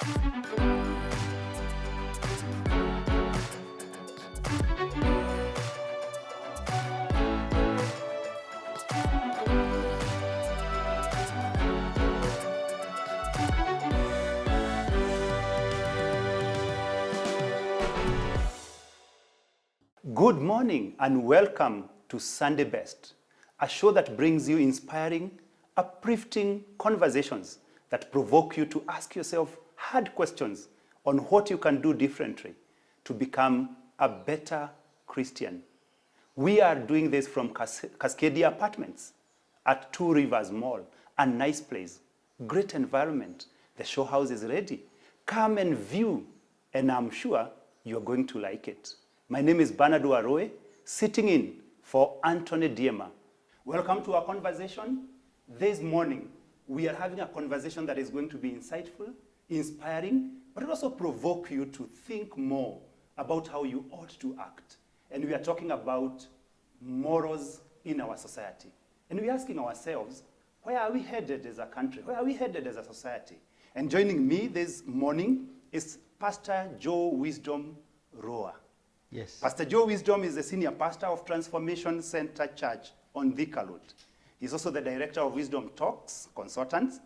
Good morning and welcome to Sunday Best, a show that brings you inspiring, uplifting conversations that provoke you to ask yourself hard questions on what you can do differently to become a better Christian. We are doing this from Cascadia Apartments at Two Rivers Mall, a nice place, great environment. The show house is ready. Come and view, and I'm sure you're going to like it. My name is Bernard Aroe, sitting in for Anthony Diema. Welcome to our conversation. This morning, we are having a conversation that is going to be insightful, inspiring, but also provoke you to think more about how you ought to act. And we are talking about morals in our society. And we're asking ourselves, where are we headed as a country? Where are we headed as a society? And joining me this morning is Pastor Joe Wisdom Roa. Yes. Pastor Joe Wisdom is the senior pastor of Transformation Center Church on Thika Road. He's also the director of Wisdom Talks Consultants,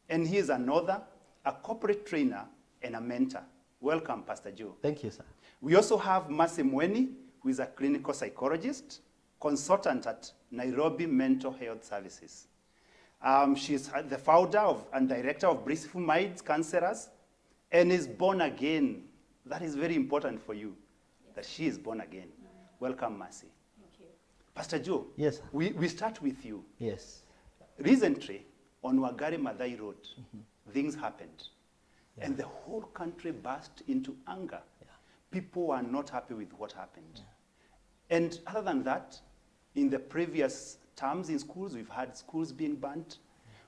and he is an author, a corporate trainer, and a mentor. Welcome, Pastor Joe. Thank you, sir. We also have Mercy Mweni, who is a clinical psychologist, consultant at Nairobi Mental Health Services. She's the founder and director of Blissful Minds Counselors, and is born again. That is very important for you. That she is born again. Welcome, Mercy. Thank you. Pastor Joe, Yes, sir. we start with you. Yes. Recently, on Wagari Madai Road, things happened. Yeah. And the whole country burst into anger. Yeah. People were not happy with what happened. Yeah. And other than that, in the previous terms in schools, we've had schools being burnt.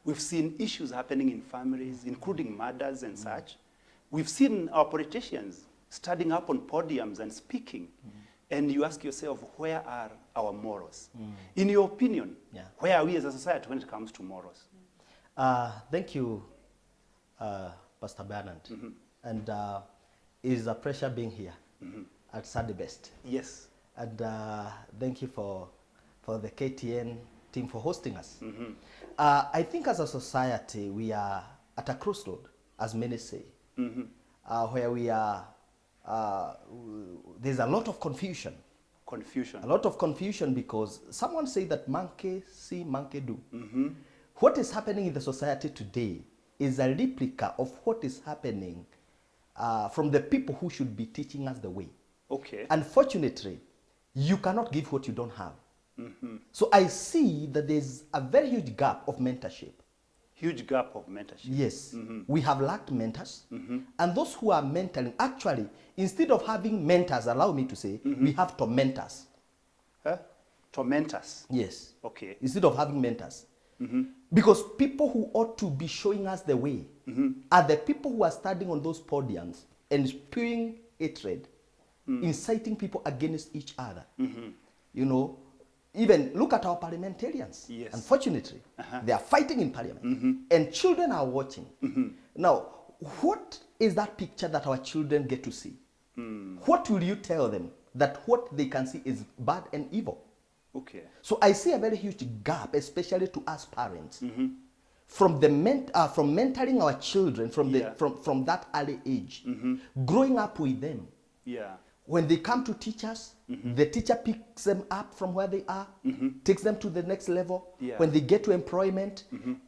We've seen issues happening in families, including murders and such. We've seen our politicians standing up on podiums and speaking, and you ask yourself, where are our morals? In your opinion, where are we as a society when it comes to morals? Thank you, Pastor Bernard. And it is a pleasure being here at Sunday Best. Yes. And thank you for the KTN team for hosting us. I think as a society, we are at a crossroad, as many say, where we are. There's a lot of confusion. A lot of confusion because someone say that monkey see, monkey do. What is happening in the society today is a replica of what is happening from the people who should be teaching us the way. Okay. Unfortunately, you cannot give what you don't have. So I see that there's a very huge gap of mentorship. Huge gap of mentorship. Yes. We have lacked mentors. And those who are mentoring, actually, instead of having mentors, allow me to say, we have tormentors. Tormentors? Yes. Okay. Instead of having mentors. Because people who ought to be showing us the way are the people who are standing on those podiums and spewing hatred, inciting people against each other. You know, even look at our parliamentarians. Yes. Unfortunately, they are fighting in parliament. And children are watching. Now, what is that picture that our children get to see? What will you tell them that what they can see is bad and evil? Okay. So I see a very huge gap, especially to us parents, from mentoring our children from that early age, growing up with them. Yeah. When they come to teach us, the teacher picks them up from where they are, takes them to the next level. Yeah. When they get to employment, and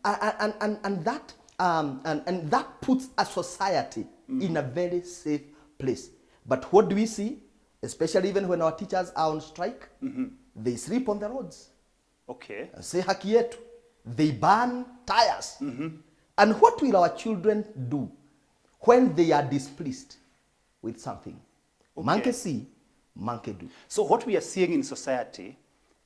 that puts a society in a very safe place. But what do we see? Especially even when our teachers are on strike, they sleep on the roads. Okay. Say haki yetu. They burn tires. And what will our children do when they are displeased with something? Okay. Monkey see, monkey do. So what we are seeing in society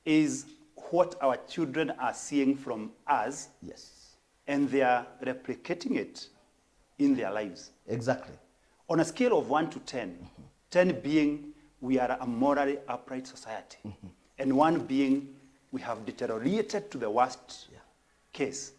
is what our children are seeing from us. Yes. And they are replicating it in their lives. Exactly. On a scale of 1 to 10, 10 being we are a morally upright society, and 1 being we have deteriorated to the worst case.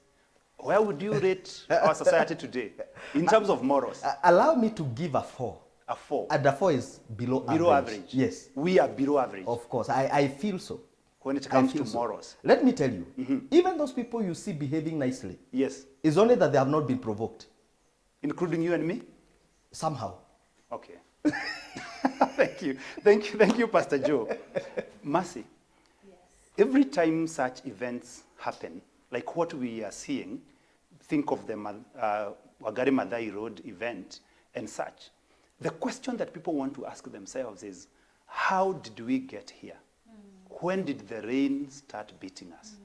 Where would you rate our society today in terms of morals? Allow me to give a 4. A 4. And the 4 is below average. Yes. We are below average. Of course, I feel so. When it comes to so. morals. Let me tell you, even those people you see behaving nicely, Yes. it's only that they have not been provoked. Including you and me? Somehow. Okay. Thank you, Pastor Joe. Mercy. Yes. Every time such events happen, like what we are seeing, think of the Wagari Madai Road event and such. The question that people want to ask themselves is, how did we get here? When did the rain start beating us?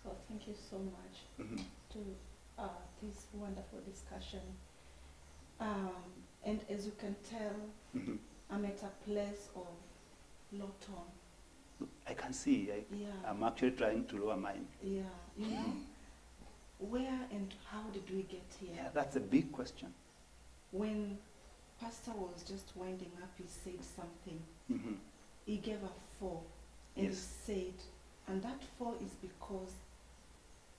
Well, thank you so much to this wonderful discussion. And as you can tell, I'm at a place of low tone. I can see. Yeah. I'm actually trying to lower mine. Yeah, you know, where and how did we get here? Yeah, that's a big question. When Pastor was just winding up, he said something. He gave a 4, and Yes. he said, and that 4 is because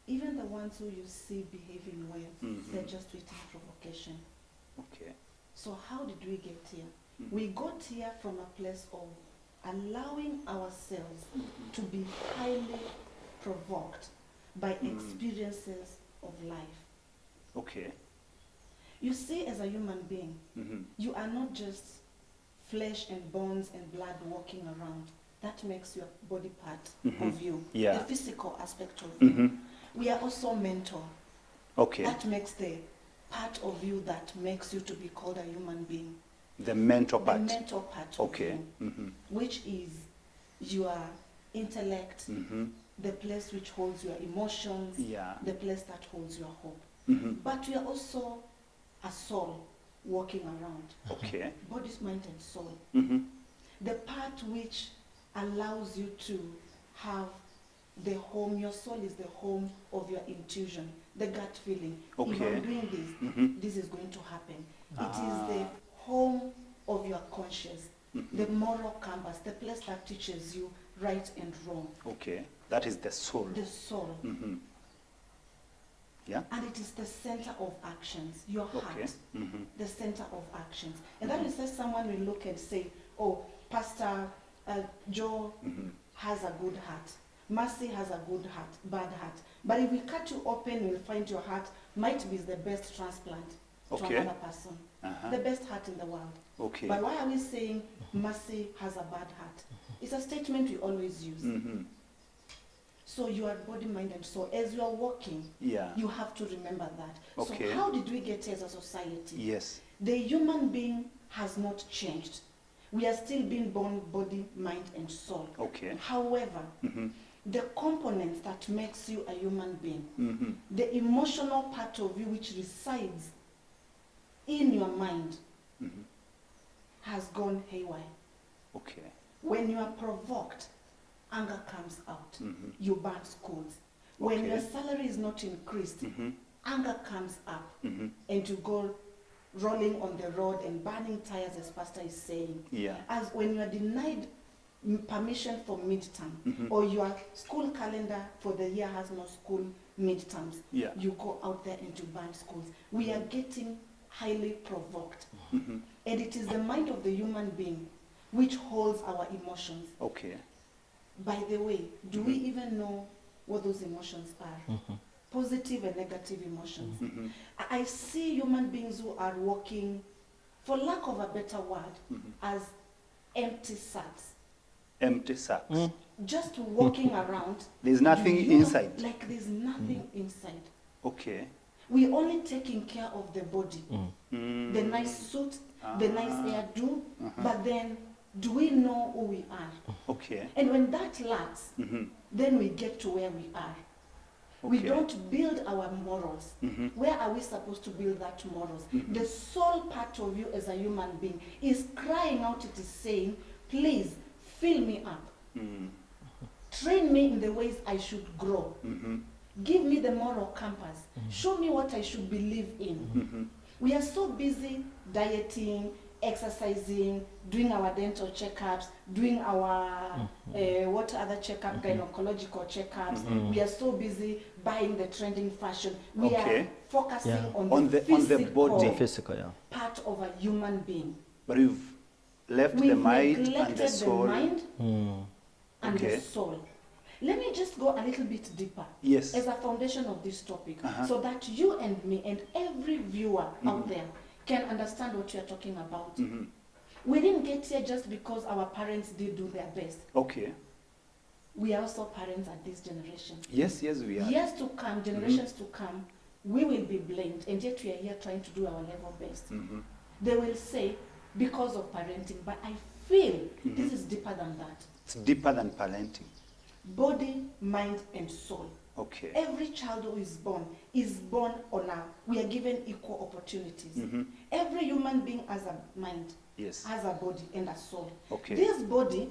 even the ones who you see behaving well, they're just waiting provocation. Okay. So how did we get here? We got here from a place of allowing ourselves to be highly provoked by experiences of life. Okay. You see, as a human being, you are not just flesh and bones and blood walking around. That makes your body part of you, Yeah. the physical aspect of you. We are also mental. Okay. That makes the part of you that makes you to be called a human being. The mental part. The mental part Okay. of you, which is your intellect, the place which holds your emotions, Yeah. the place that holds your hope. But we are also a soul walking around. Okay. Body, mind, and soul. The part which allows you to have the home, your soul is the home of your intuition, the gut feeling. If Okay. I'm doing this, this is going to happen. It is the home of your conscience, the moral compass, the place that teaches you right and wrong. Okay. That is the soul. The soul. Yeah. And it is the center of actions, your heart, Okay. the center of actions. And that is why someone will look and say, oh, Pastor Joe has a good heart. Mercy has a good heart, bad heart. But if we cut you open, we'll find your heart might be the best transplant to Okay. another person. The best heart in the world. Okay. But why are we saying mercy has a bad heart? It's a statement we always use. So you are body, mind, and soul. As you are walking, Yeah. you have to remember that. Okay. So how did we get here as a society? Yes. The human being has not changed. We are still being born body, mind, and soul. Okay. However, the components that makes you a human being, the emotional part of you which resides in your mind, has gone haywire. Okay. When you are provoked, anger comes out. You burn schools. When Okay. your salary is not increased, anger comes up, and you go rolling on the road and burning tires, as Pastor is saying. Yeah. As when you are denied permission for midterm, or your school calendar for the year has no school midterms, Yeah. you go out there and you burn schools. We are getting highly provoked. And it is the mind of the human being which holds our emotions. Okay. By the way, do we even know what those emotions are? Positive and negative emotions. I see human beings who are walking, for lack of a better word, as empty sacks. Empty sacks. Just walking around. There's nothing inside. Like there's nothing inside. Okay. We're only taking care of the body. The nice suit, the nice hairdo, but then do we know who we are? Okay. And when that lacks, then we get to where we are. We Okay. don't build our morals. Where are we supposed to build that morals? The soul part of you as a human being is crying out, it is saying, please fill me up. Train me in the ways I should grow. Give me the moral compass. Show me what I should believe in. We are so busy dieting, exercising, doing our dental checkups, doing our what other checkup, gynecological checkups. We are so busy buying the trending fashion. We are focusing on the physical part of a human being. But we've left the mind and the soul. And the soul. Let me just go a little bit deeper Yes. as a foundation of this topic, so that you and me and every viewer out there can understand what you are talking about. We didn't get here just because our parents did do their best. Okay. We are also parents at this generation. Yes, we are. Years to come, generations to come, we will be blamed, and yet we are here trying to do our level best. They will say, because of parenting, but I feel this is deeper than that. It's deeper than parenting. Body, mind, and soul. Okay. Every child who is born on a, we are given equal opportunities. Every human being has a mind, has a body and a soul. Okay. This body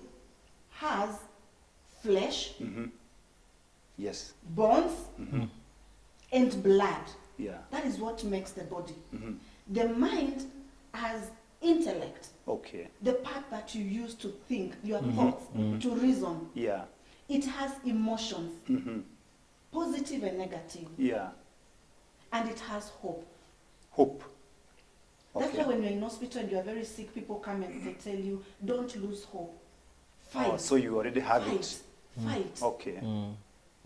has flesh, Yes. bones, and blood. Yeah. That is what makes the body. The mind has intellect. Okay. The part that you use to think, your thoughts, to reason. Yeah. It has emotions, positive and negative. Yeah. And it has hope. Hope. That's why when you're in hospital and you're very sick, people come and they tell you, don't lose hope. Fight. Oh, so you already have Fight. Fight. Okay.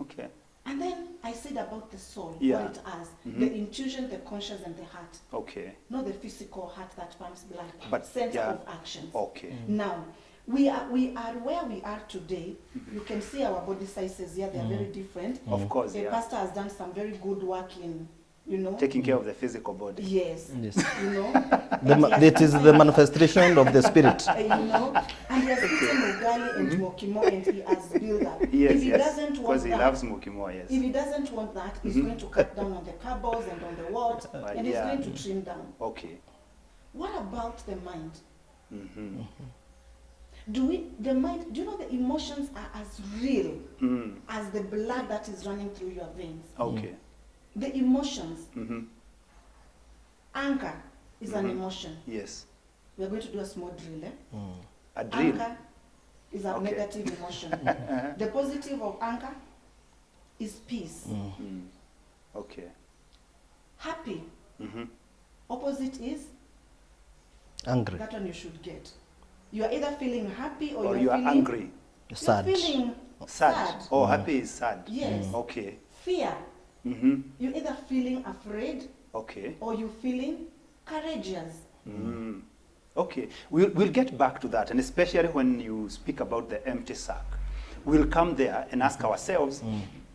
Okay. And then I said about the soul, what it has. The intuition, the conscious, and the heart. Okay. Not the physical heart that pumps blood, But center of actions. Okay. Now, we are where we are today. You can see our body sizes here, they are very different. Of course, The pastor has done some very good work in, taking care of the physical body. Yes. It is the manifestation of the spirit. And he has eaten ugali and mokimo and he has built up. Yes, if he doesn't want because he that, loves mokimo, yes. If he doesn't want that, he's going to cut down on the carbs and on the what, and he's going to trim down. Okay. What about the mind? Do you know the emotions are as real as the blood that is running through your veins? Okay. The emotions. Anger is an emotion. Yes. We are going to do a small drill. A drill? Anger is a negative emotion. The positive of anger is peace. Okay. Happy. Opposite is? Angry. That one you should get. You are either feeling happy or you are feeling angry. Sad. You're feeling Sad. Oh, happy is sad. Yes. Okay. Fear. You're either feeling afraid Okay. or you're feeling courageous. Okay. We'll get back to that, and especially when you speak about the empty sack. We'll come there and ask ourselves,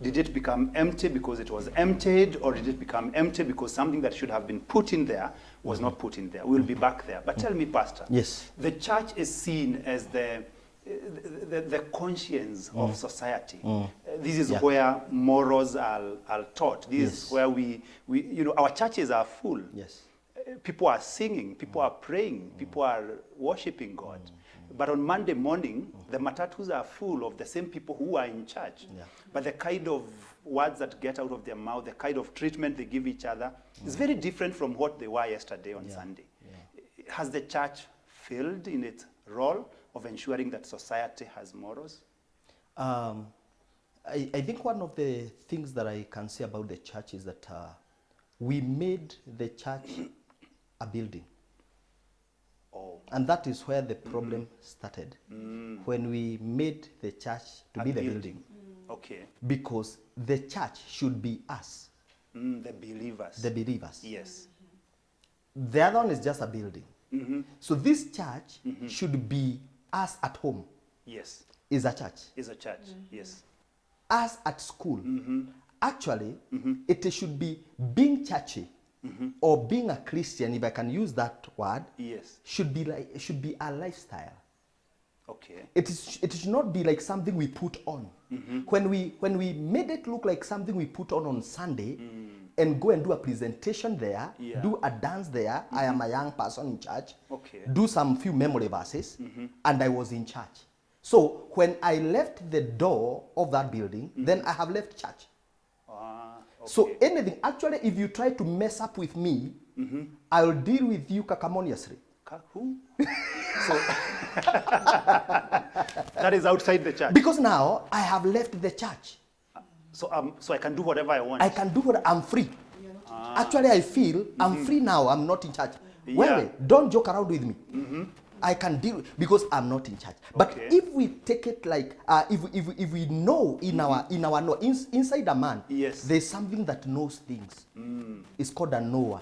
did it become empty because it was emptied, or did it become empty because something that should have been put in there was not put in there? We'll be back there. But tell me, Pastor. Yes. The church is seen as the conscience of society. This is where morals are taught. This is where we our churches are full. Yes. People are singing, people are praying, people are worshiping God. But on Monday morning, the matatus are full of the same people who are in church. But the kind of words that get out of their mouth, the kind of treatment they give each other, is very different from what they were yesterday on Sunday. Has the church failed in its role of ensuring that society has morals? I think one of the things that I can say about the church is that we made the church a building. And that is where the problem started, when we made the church to be the building. Okay. Because the church should be us. The believers. The believers. Yes. The other one is just a building. So this church should be us at home. Yes. Is a church. Is a church. Yes. Us at school. Actually, it should be being churchy. Or being a Christian, if I can use that word, should be a lifestyle. Okay. It should not be like something we put on. When we made it look like something we put on Sunday, and go and do a presentation there, do a dance there. I am a young person in church. Okay. Do some few memory verses, and I was in church. So when I left the door of that building, then I have left church. Okay. So anything, actually, if you try to mess up with me, I'll deal with you cacamoniously. Who? So that is outside the church. Because now I have left the church. So I can do whatever I want. I can do what I'm free. Actually, I feel I'm free now. I'm not in charge. Yeah. Well, don't joke around with me. I can deal because I'm not in charge. But Okay. if we take it like if we know inside a man, Yes. there's something that knows things. It's called a knower.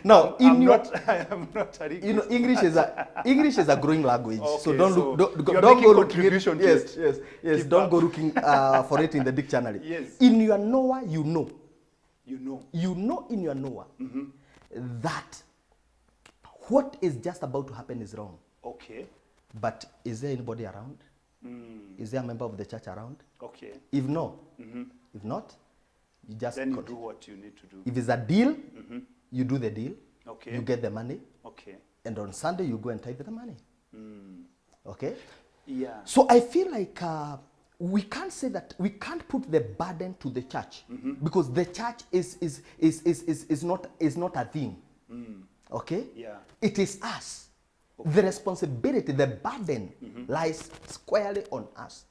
Now, I am not a you know, English is a growing language. So Okay, don't so look, you're don't making go looking contribution to yes, it. yes. Keep Don't up. go looking for it in the dictionary. Yes. In your knower, you know. You know. You know in your knower that what is just about to happen is wrong. Okay. But is there anybody around? Is there a member of the church around? Okay. If no, if not, you just Then you do continue. what you need to do. If it's a deal, you do the deal. Okay. You get the money, Okay. and on Sunday you go and tithe the money. Okay. Yeah. So I feel like we can't say that we can't put the burden to the church because the church is not a thing. Okay? Yeah. It is us. The responsibility, the burden lies squarely on us.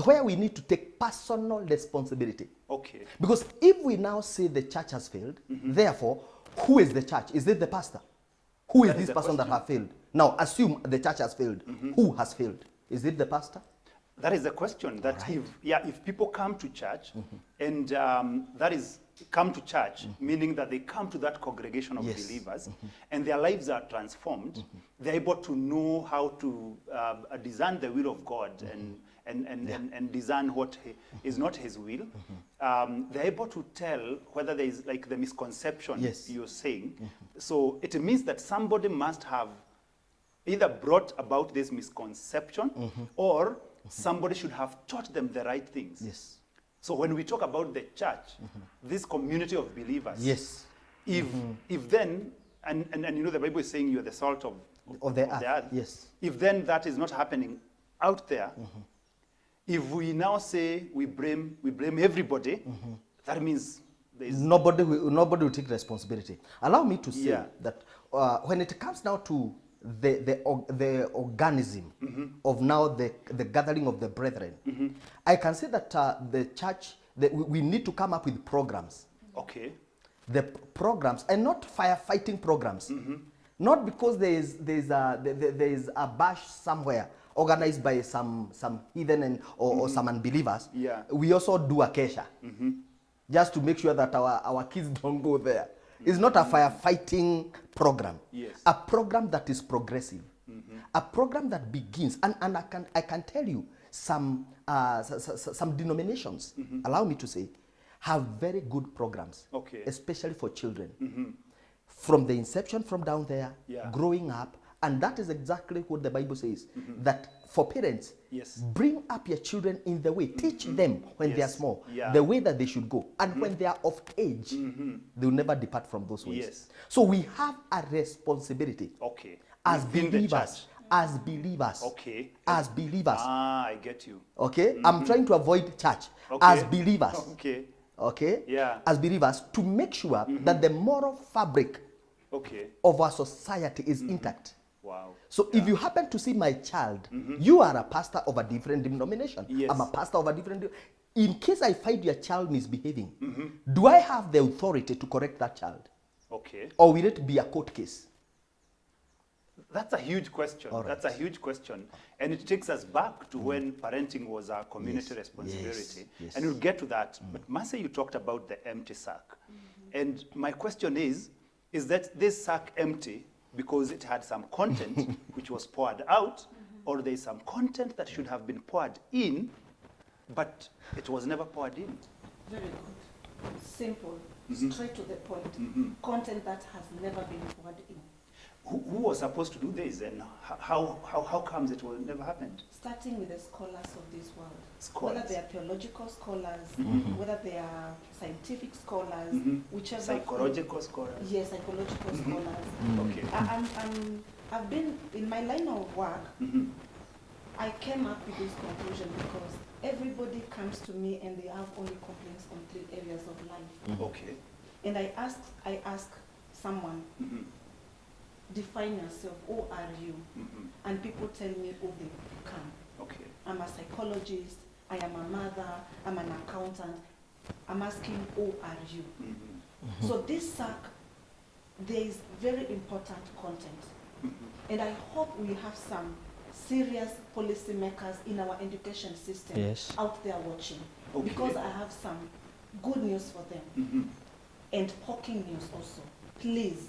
Where we need to take personal responsibility. Okay. Because if we now say the church has failed, therefore, who is the church? Is it the pastor? Who is That is this the person that question. has failed? Now, assume the church has failed. Who has failed? Is it the pastor? That is the question. That if people come to church and that is come to church, meaning that they come to that congregation of Yes. believers and their lives are transformed, they're able to know how to discern the will of God and discern what is not His will. They're able to tell whether there is like the misconception Yes. you're saying. So it means that somebody must have either brought about this misconception or somebody should have taught them the right things. Yes. So when we talk about the church, this community of believers, Yes. if then, and you know the Bible is saying you are the salt of the earth. Yes. If then that is not happening out there, if we now say we blame everybody, that means there is Nobody will take responsibility. Allow me to say Yeah. that when it comes now to the organism of now the gathering of the brethren, I can say that the church, we need to come up with programs. okay. The programs, and not firefighting programs. Not because there is a bash somewhere organized by some heathen or some unbelievers. Yeah. We also do a kesha just to make sure that our kids don't go there. It's not a firefighting program. Yes. A program that is progressive. A program that begins, and I can tell you some denominations, allow me to say, have very good programs, Okay. especially for children. From the inception, from down there, Yeah. growing up, and that is exactly what the Bible says, that for parents, Yes. bring up your children in the way, teach them when they are Yes. small, Yeah. the way that they should go, and when they are of age, they will never depart from those ways. Yes. So we have a responsibility Okay. as Within the believers, church. as believers, Okay. as believers. I get you. Okay, I'm trying to avoid church. Okay. As believers, Okay. okay, Yeah. as believers, to make sure that the moral fabric Okay. of our society is intact. Wow. So if you happen to see my child, you are a pastor of a different denomination. Yes. I'm a pastor of a different. In case I find your child misbehaving, do I have the authority to correct that child, Okay. or will it be a court case? That's a huge question. All right. That's a huge question. And it takes us back to when parenting was a community Yes. responsibility. Yes. Yes. And we'll get to that. But Marcy, you talked about the empty sack. And my question is that this sack empty because it had some content which was poured out, or there's some content that should have been poured in, but it was never poured in? Very good. Simple. Straight to the point. Content that has never been poured in. Who was supposed to do this, and how comes it will never happened? Starting with the scholars of this world. Scholars. Whether they are theological scholars, whether they are scientific scholars, whichever. Psychological scholars. Yes, psychological scholars. Okay. I've been, in my line of work, I came up with this conclusion because everybody comes to me and they have only complaints on 3 areas of life. Okay. And I ask someone, define yourself, who are you? And people tell me who they become. Okay. I'm a psychologist, I am a mother, I'm an accountant. I'm asking, who are you? So this SAC, there is very important content. And I hope we have some serious policymakers in our education system out there watching. Okay. Because I have some good news for them. And hawking news also. Please,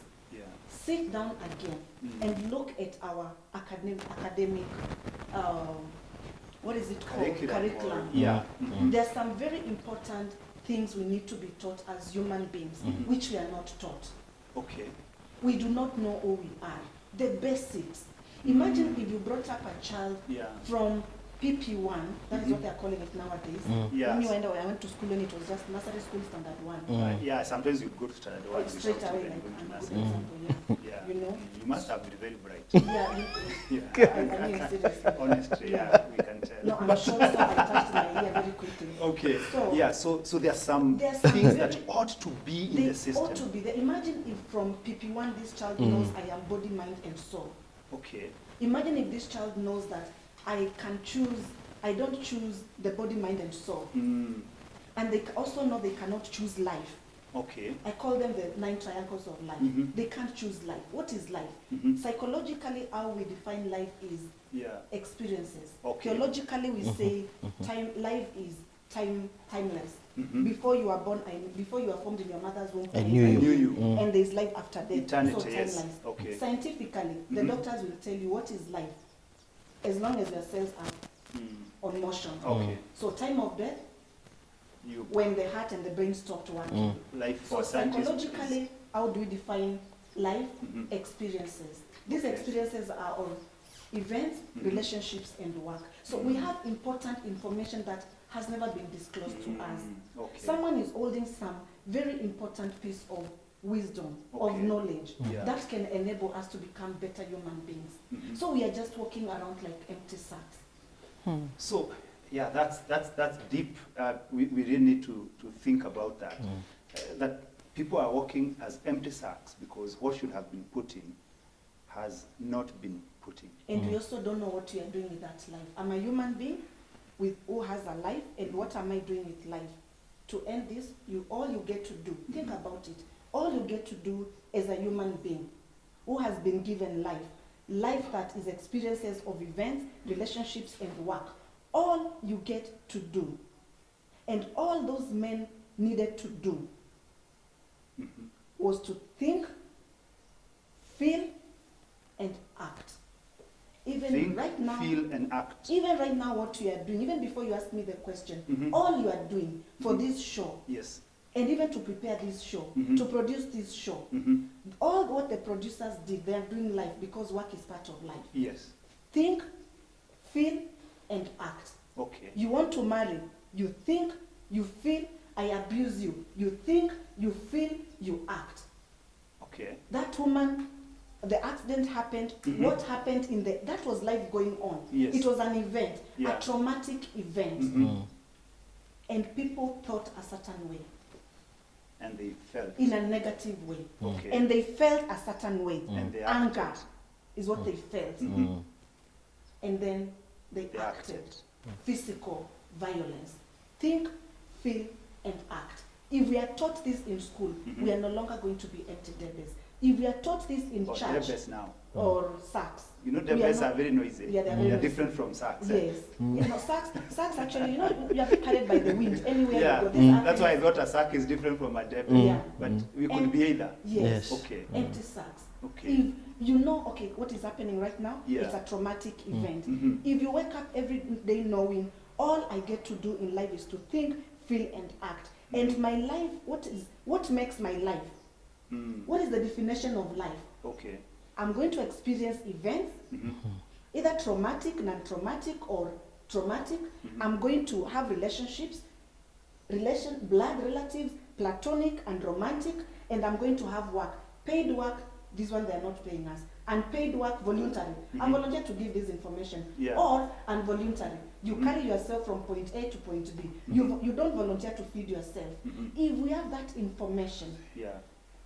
sit down again and look at our academic what is it called? Curriculum. Yeah. There's some very important things we need to be taught as human beings, which we are not taught. Okay. We do not know who we are. The basics. Imagine if you brought up a child from PP1, that is what they are calling it nowadays. When you I went to school and it was just nursery school standard 1. Yeah, sometimes you go to standard 1 straight away, like, going to a good nursery. example, Yeah. You know? You must have been very bright. I mean, seriously. Honestly, we can tell. No, I'm sure so. I touched my ear very quickly. Okay. So, so there are some things things that ought to be in the system. Ought to be there. Imagine if from PP1 this child knows I am body, mind, and soul. Okay. Imagine if this child knows that I can choose, I don't choose the body, mind, and soul. And they also know they cannot choose life. Okay. I call them the 9 triangles of life. They can't choose life. What is life? Psychologically, how we define life is experiences. Okay. Theologically, we say life is timeless. Before you are born, before you are formed in your mother's womb, I knew you. And there is life after death. Eternity, so yes. timeless. Okay. Scientifically, the doctors will tell you what is life, as long as your cells are on motion. Okay. So time of death, when the heart and the brain stop working. Life So for scientists. psychologically, how do we define life? Experiences. These experiences are of events, relationships, and work. So we have important information that has never been disclosed to us. Okay. Someone is holding some very important piece of wisdom, of knowledge, that can enable us to become better human beings. So we are just walking around like empty sacks. So, that's deep. We really need to think about that. That people are walking as empty sacks because what should have been put in has not been put in. And we also don't know what we are doing with that life. I'm a human being who has a life, and what am I doing with life? To end this, all you get to do, think about it, all you get to do as a human being who has been given life that is experiences of events, relationships, and work, all you get to do, and all those men needed to do, was to think, feel, and act. Even Think, right now, feel, and act. even right now, what you are doing, even before you ask me the question, all you are doing for this show, Yes. and even to prepare this show, to produce this show, all what the producers did, they are doing life because work is part of life. Yes. Think, feel, and act. Okay. You want to marry, you think, you feel, I abuse you. You think, you feel, you act. Okay. That woman, the accident happened, what happened that was life going on. Yes. It was an event, Yeah. a traumatic event. And people thought a certain way. And they felt. In a negative way. Okay. And they felt a certain way. And they Anger acted. is what they felt. And then they acted. Physical violence. Think, feel, and act. If we are taught this in school, we are no longer going to be empty debes. If we are taught this in church now. or sacks. You know, debes are very noisy. Yeah, they are very They're noisy. different from sacks. Yes. You know, sacks actually, you know, you are carried by the wind anywhere Yeah. you go. That's why I thought a sack is different from a debe. Yeah. But we could And- be either. Yes. Okay. Empty sacks. Okay. If you know, okay, what is happening right now, Yeah. it's a traumatic event. Mm-hmm. If you wake up every day knowing all I get to do in life is to think, feel, and act. And my life, what makes my life? What is the definition of life? Okay. I'm going to experience events, either traumatic, non-traumatic, or traumatic. I'm going to have relationships, blood relatives, platonic and romantic, and I'm going to have work. Paid work, this one they're not paying us. Unpaid work, voluntary. I volunteer to give this information. Yeah. Or involuntary. You carry yourself from point A to point B. You don't volunteer to feed yourself. If we have that information, Yeah.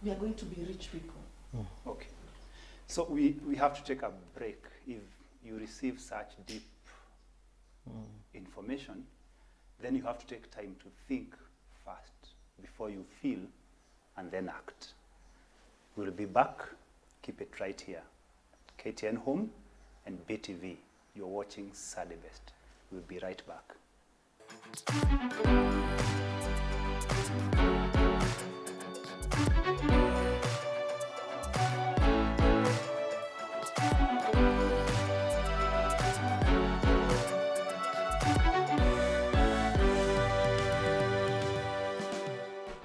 we are going to be rich people. Okay. So we have to take a break. If you receive such deep information, then you have to take time to think first before you feel and then act. We'll be back. Keep it right here. KTN Home and BTV. You're watching Sunday Best. We'll be right back.